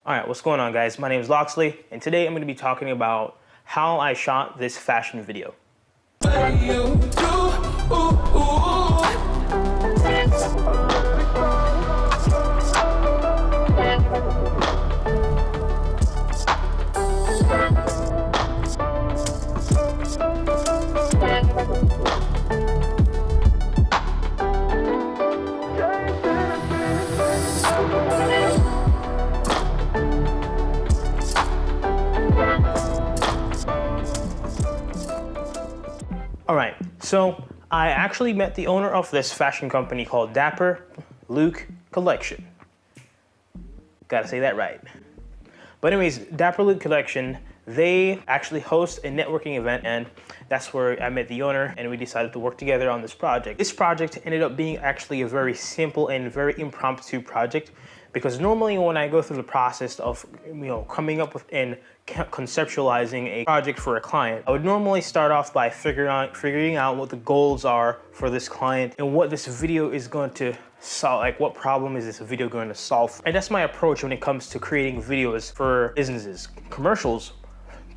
All right, what's going on, guys? My name is Loxley, and today I'm going to be talking about how I shot this fashion video. All right, so I actually met the owner of this fashion company called Dapper Luq Collection. Gotta say that right. But anyways, Dapper Luq Collection, they actually host a networking event, and that's where I met the owner and we decided to work together on this project. This project ended up being actually a very simple and very impromptu project, because normally when I go through the process of coming up with and conceptualizing a project for a client, I would normally start off by figuring out what the goals are for this client and what this video is going to solve, like what problem is this video going to solve. And that's my approach when it comes to creating videos for businesses, commercials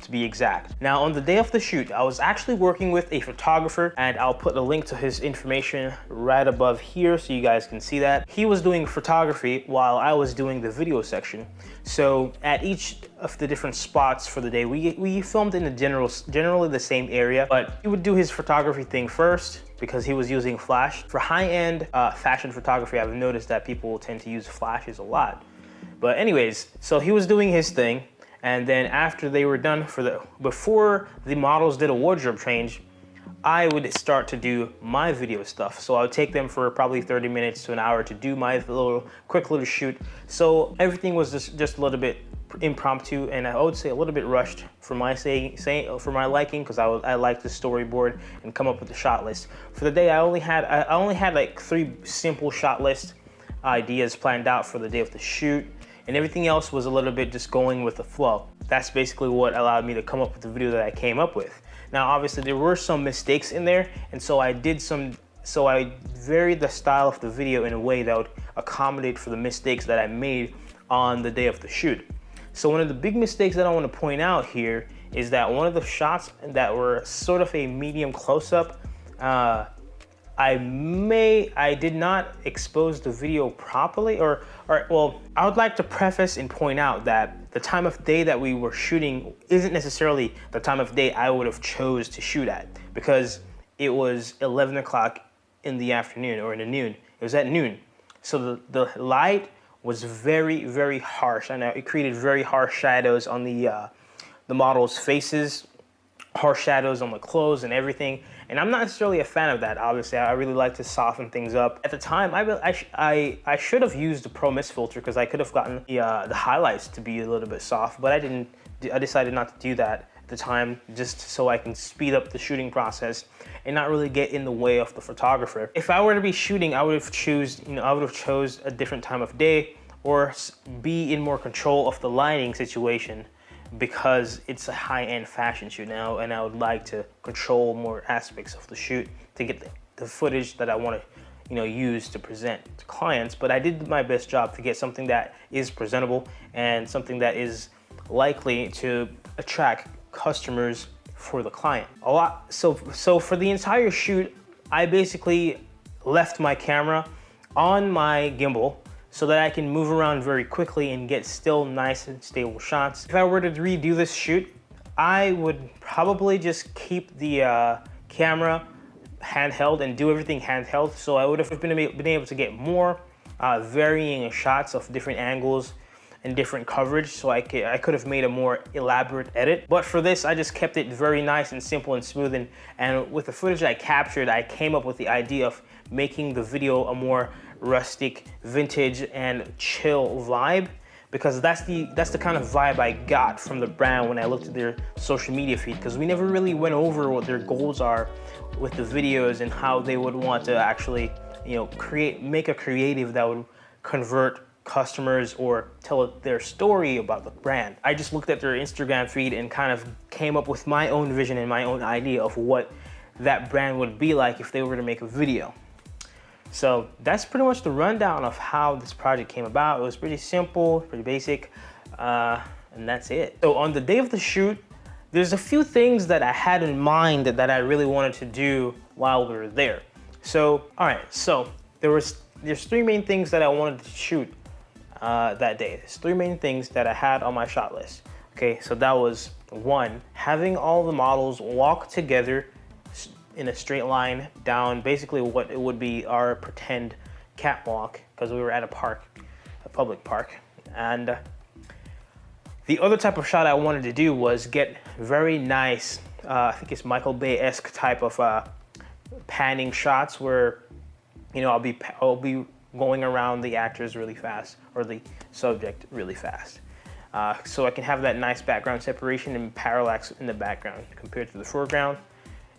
to be exact. Now, on the day of the shoot, I was actually working with a photographer, and I'll put a link to his information right above here so you guys can see that. He was doing photography while I was doing the video section. So at each of the different spots for the day, we filmed in generally the same area, but he would do his photography thing first because he was using flash. For high-end fashion photography, I've noticed that people tend to use flashes a lot. But anyways, so he was doing his thing. And then after they were done before the models did a wardrobe change, I would start to do my video stuff. So I would take them for probably 30 minutes to an hour to do my quick little shoot. So everything was just a little bit impromptu, and I would say a little bit rushed for my liking, because I like to storyboard and come up with a shot list. For the day, I only had like 3 simple shot list ideas planned out for the day of the shoot. And everything else was a little bit just going with the flow. That's basically what allowed me to come up with the video that I came up with. Now, obviously, there were some mistakes in there, and so I varied the style of the video in a way that would accommodate for the mistakes that I made on the day of the shoot. So one of the big mistakes that I want to point out here is that one of the shots that were sort of a medium close-up, I did not expose the video properly, well, I would like to preface and point out that the time of day that we were shooting isn't necessarily the time of day I would have chose to shoot at, because it was 11 o'clock in the afternoon, or in the noon. It was at noon. So the light was very, very harsh, and it created very harsh shadows on the models' faces, harsh shadows on the clothes and everything. And I'm not necessarily a fan of that. Obviously, I really like to soften things up. At the time, I should have used the Pro Mist filter, because I could have gotten the highlights to be a little bit soft, but I didn't. I decided not to do that at the time, just so I can speed up the shooting process and not really get in the way of the photographer. If I were to be shooting, I would have chose a different time of day, or be in more control of the lighting situation, because it's a high-end fashion shoot now, and I would like to control more aspects of the shoot to get the footage that I want to use to present to clients. But I did my best job to get something that is presentable and something that is likely to attract customers for the client. So for the entire shoot, I basically left my camera on my gimbal so that I can move around very quickly and get still nice and stable shots. If I were to redo this shoot, I would probably just keep the camera handheld and do everything handheld. So I would have been able to get more varying shots of different angles and different coverage, so I could have made a more elaborate edit. But for this, I just kept it very nice and simple and smooth. And with the footage I captured, I came up with the idea of making the video a more rustic, vintage, and chill vibe, because that's the kind of vibe I got from the brand when I looked at their social media feed, because we never really went over what their goals are with the videos and how they would want to actually make a creative that would convert customers or tell their story about the brand. I just looked at their Instagram feed and kind of came up with my own vision and my own idea of what that brand would be like if they were to make a video. So that's pretty much the rundown of how this project came about. It was pretty simple, pretty basic. And that's it. So on the day of the shoot, there's a few things that I had in mind that I really wanted to do while we were there. So, all right, so there's 3 main things that I wanted to shoot that day. There's 3 main things that I had on my shot list. Okay, so that was 1, having all the models walk together in a straight line down basically what it would be our pretend catwalk, because we were at a park, a public park. And the other type of shot I wanted to do was get very nice, I think it's Michael Bay-esque type of panning shots where, you know, I'll be going around the actors really fast, or the subject really fast. So I can have that nice background separation and parallax in the background compared to the foreground.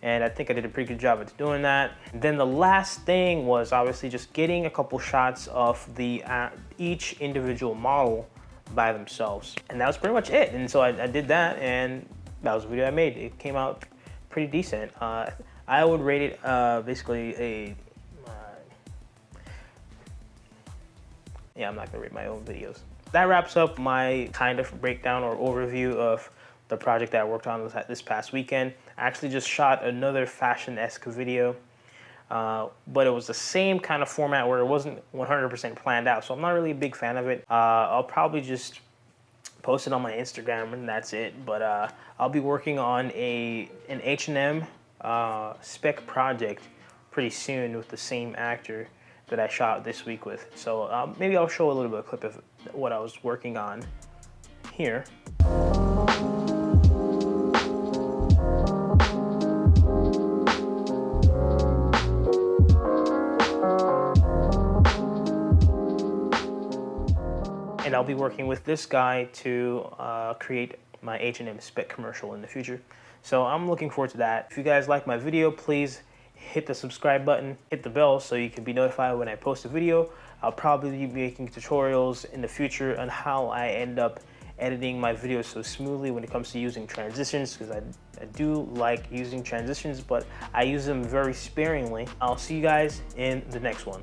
And I think I did a pretty good job at doing that. Then the last thing was obviously just getting a couple shots of the each individual model by themselves. And that was pretty much it. And so I did that, and that was the video I made. It came out pretty decent. I would rate it basically a, yeah, I'm not gonna rate my own videos. That wraps up my kind of breakdown or overview of the project that I worked on this past weekend. I actually just shot another fashion-esque video, but it was the same kind of format where it wasn't 100% planned out, so I'm not really a big fan of it. I'll probably just post it on my Instagram and that's it, but I'll be working on an H&M spec project pretty soon with the same actor that I shot this week with. So maybe I'll show a little bit of a clip of what I was working on here. And I'll be working with this guy to create my H&M spec commercial in the future. So I'm looking forward to that. If you guys like my video, please hit the subscribe button, hit the bell so you can be notified when I post a video. I'll probably be making tutorials in the future on how I end up editing my videos so smoothly when it comes to using transitions, because I do like using transitions, but I use them very sparingly. I'll see you guys in the next one.